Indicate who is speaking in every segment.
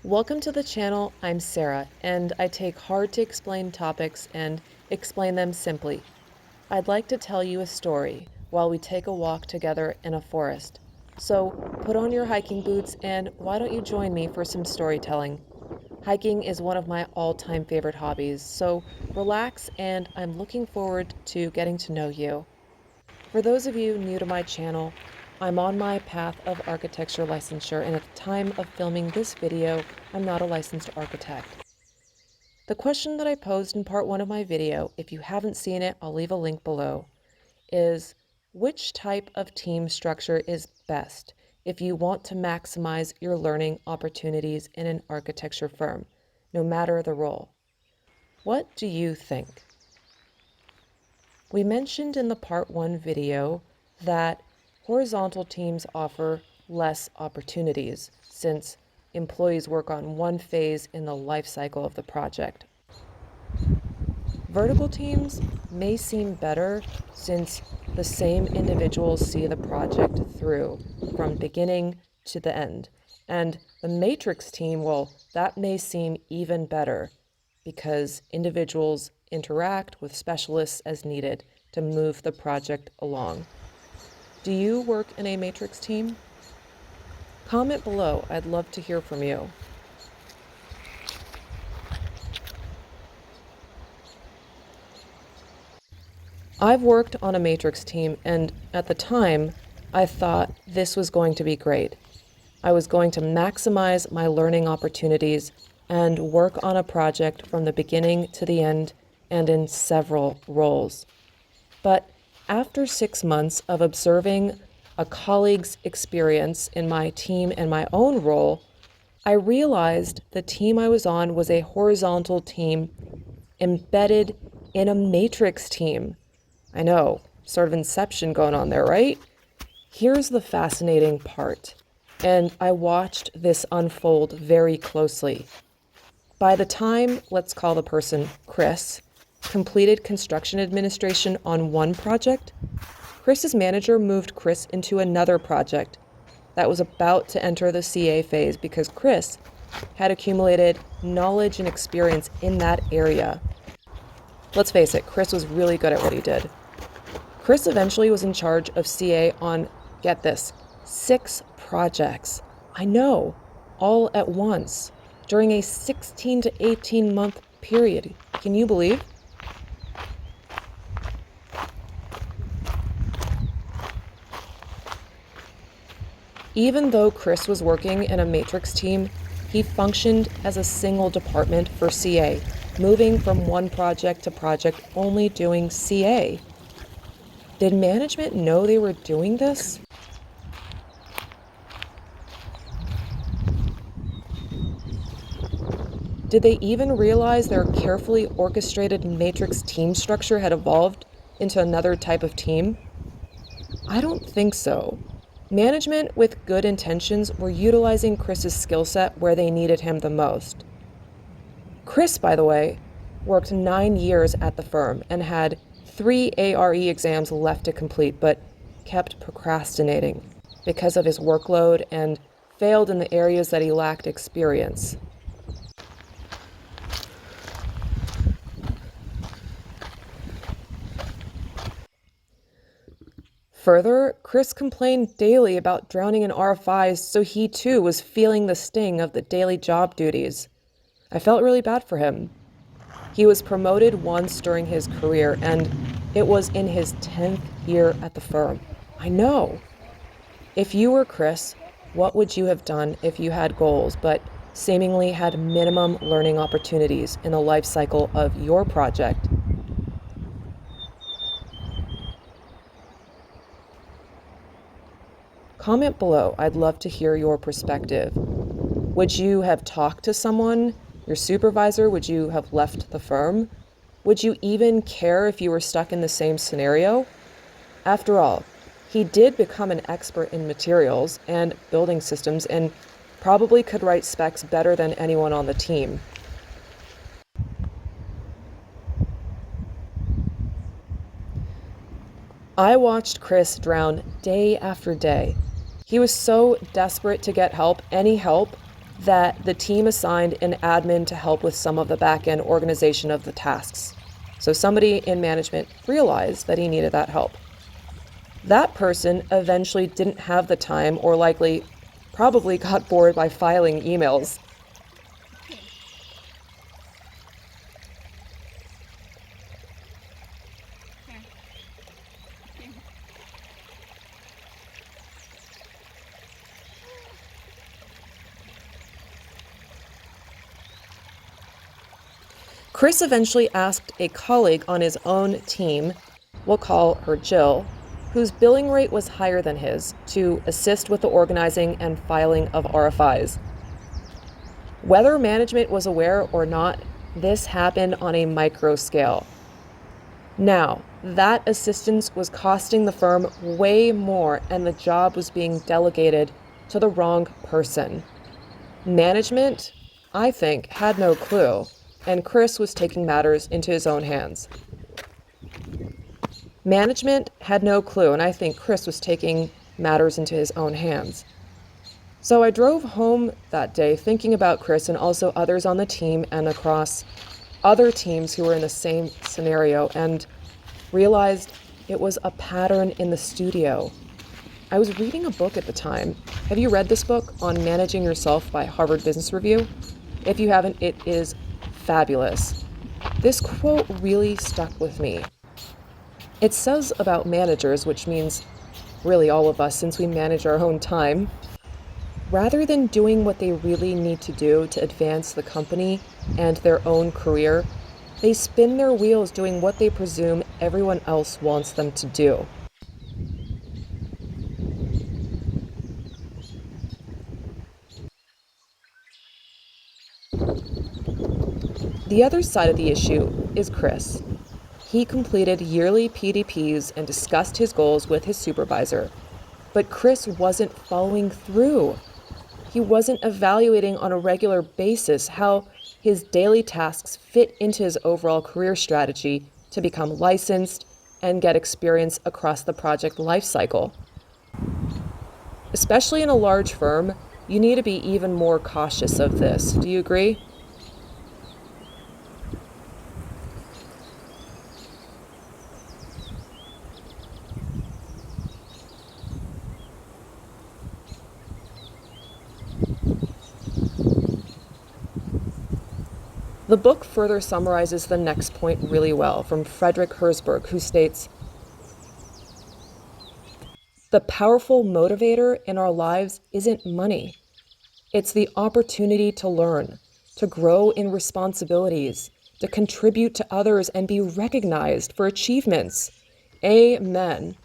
Speaker 1: Welcome to the channel. I'm Sarah, and I take hard to explain topics and explain them simply. I'd like to tell you a story while we take a walk together in a forest. So put on your hiking boots and why don't you join me for some storytelling? Hiking is one of my all-time favorite hobbies, so relax and I'm looking forward to getting to know you. For those of you new to my channel, I'm on my path of architecture licensure, and at the time of filming this video, I'm not a licensed architect. The question that I posed in part 1 of my video, if you haven't seen it, I'll leave a link below, is which type of team structure is best if you want to maximize your learning opportunities in an architecture firm, no matter the role? What do you think? We mentioned in the part 1 video that horizontal teams offer less opportunities since employees work on one phase in the life cycle of the project. Vertical teams may seem better since the same individuals see the project through from beginning to the end. And the matrix team, well, that may seem even better because individuals interact with specialists as needed to move the project along. Do you work in a matrix team? Comment below. I'd love to hear from you. I've worked on a matrix team, and at the time, I thought this was going to be great. I was going to maximize my learning opportunities and work on a project from the beginning to the end and in several roles. But after 6 months of observing a colleague's experience in my team and my own role, I realized the team I was on was a horizontal team embedded in a matrix team. I know, sort of Inception going on there, right? Here's the fascinating part, and I watched this unfold very closely. By the time, let's call the person Chris, completed construction administration on one project, Chris's manager moved Chris into another project that was about to enter the CA phase because Chris had accumulated knowledge and experience in that area. Let's face it, Chris was really good at what he did. Chris eventually was in charge of CA on, get this, 6 projects. I know, all at once, during a 16 to 18 month period. Can you believe? Even though Chris was working in a matrix team, he functioned as a single department for CA, moving from one project to project only doing CA. Did management know they were doing this? Did they even realize their carefully orchestrated matrix team structure had evolved into another type of team? I don't think so. Management with good intentions were utilizing Chris's skill set where they needed him the most. Chris, by the way, worked 9 years at the firm and had 3 ARE exams left to complete, but kept procrastinating because of his workload and failed in the areas that he lacked experience. Further, Chris complained daily about drowning in RFIs, so he too was feeling the sting of the daily job duties. I felt really bad for him. He was promoted once during his career, and it was in his 10th year at the firm. I know. If you were Chris, what would you have done if you had goals, but seemingly had minimum learning opportunities in the life cycle of your project? Comment below. I'd love to hear your perspective. Would you have talked to someone, your supervisor? Would you have left the firm? Would you even care if you were stuck in the same scenario? After all, he did become an expert in materials and building systems and probably could write specs better than anyone on the team. I watched Chris drown day after day. He was so desperate to get help, any help, that the team assigned an admin to help with some of the back-end organization of the tasks. So somebody in management realized that he needed that help. That person eventually didn't have the time, or probably got bored by filing emails. Chris eventually asked a colleague on his own team, we'll call her Jill, whose billing rate was higher than his, to assist with the organizing and filing of RFIs. Whether management was aware or not, this happened on a micro scale. Now, that assistance was costing the firm way more, and the job was being delegated to the wrong person. Management, I think, had no clue, and Chris was taking matters into his own hands. Management had no clue, and I think Chris was taking matters into his own hands. So I drove home that day thinking about Chris and also others on the team and across other teams who were in the same scenario, and realized it was a pattern in the studio. I was reading a book at the time. Have you read this book, On Managing Yourself by Harvard Business Review? If you haven't, it is fabulous. This quote really stuck with me. It says about managers, which means really all of us since we manage our own time, rather than doing what they really need to do to advance the company and their own career, they spin their wheels doing what they presume everyone else wants them to do. The other side of the issue is Chris. He completed yearly PDPs and discussed his goals with his supervisor, but Chris wasn't following through. He wasn't evaluating on a regular basis how his daily tasks fit into his overall career strategy to become licensed and get experience across the project lifecycle. Especially in a large firm, you need to be even more cautious of this. Do you agree? The book further summarizes the next point really well from Frederick Herzberg, who states, "The powerful motivator in our lives isn't money. It's the opportunity to learn, to grow in responsibilities, to contribute to others and be recognized for achievements." Amen.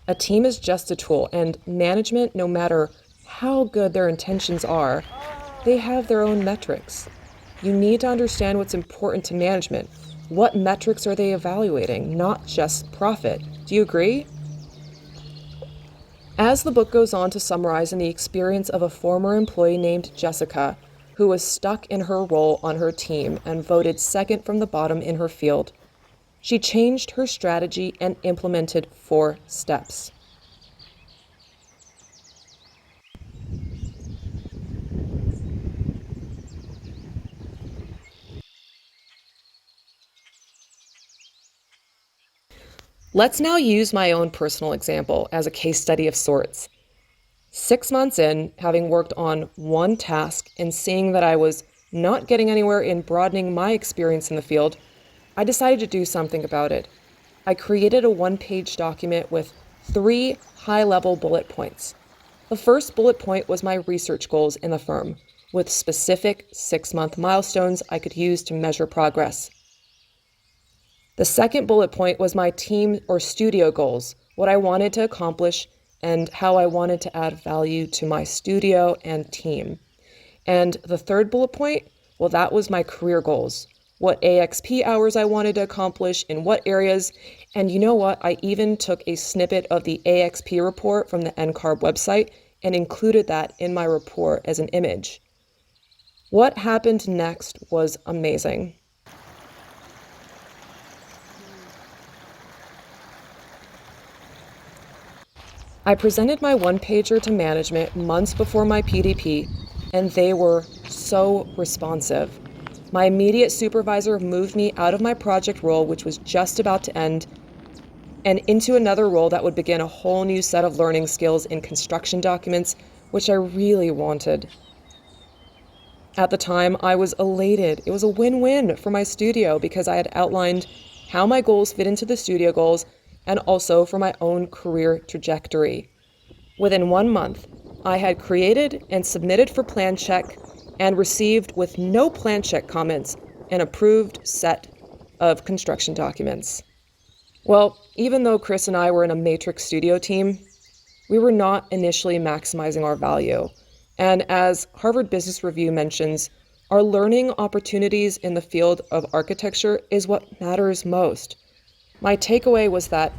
Speaker 1: A team is just a tool, and management, no matter how good their intentions are, they have their own metrics. You need to understand what's important to management. What metrics are they evaluating, not just profit? Do you agree? As the book goes on to summarize in the experience of a former employee named Jessica, who was stuck in her role on her team and voted second from the bottom in her field, she changed her strategy and implemented 4 steps. Let's now use my own personal example as a case study of sorts. 6 months in, having worked on one task and seeing that I was not getting anywhere in broadening my experience in the field, I decided to do something about it. I created a 1-page document with 3 high-level bullet points. The first bullet point was my research goals in the firm, with specific 6-month milestones I could use to measure progress. The second bullet point was my team or studio goals, what I wanted to accomplish and how I wanted to add value to my studio and team. And the third bullet point, well, that was my career goals, what AXP hours I wanted to accomplish, in what areas. And you know what? I even took a snippet of the AXP report from the NCARB website and included that in my report as an image. What happened next was amazing. I presented my 1-pager to management months before my PDP, and they were so responsive. My immediate supervisor moved me out of my project role, which was just about to end, and into another role that would begin a whole new set of learning skills in construction documents, which I really wanted. At the time, I was elated. It was a win-win for my studio because I had outlined how my goals fit into the studio goals and also for my own career trajectory. Within 1 month, I had created and submitted for plan check and received, with no plan check comments, an approved set of construction documents. Well, even though Chris and I were in a Matrix studio team, we were not initially maximizing our value. And as Harvard Business Review mentions, our learning opportunities in the field of architecture is what matters most. My takeaway was that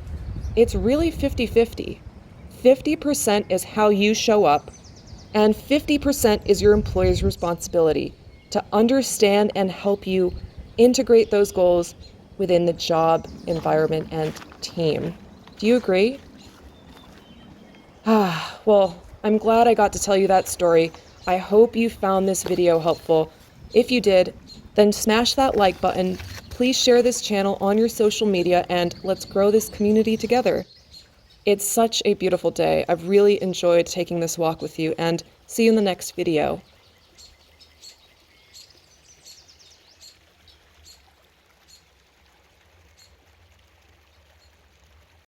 Speaker 1: it's really 50-50. 50% is how you show up, and 50% is your employer's responsibility to understand and help you integrate those goals within the job, environment, and team. Do you agree? Well, I'm glad I got to tell you that story. I hope you found this video helpful. If you did, then smash that like button. Please share this channel on your social media and let's grow this community together. It's such a beautiful day. I've really enjoyed taking this walk with you, and see you in the next video.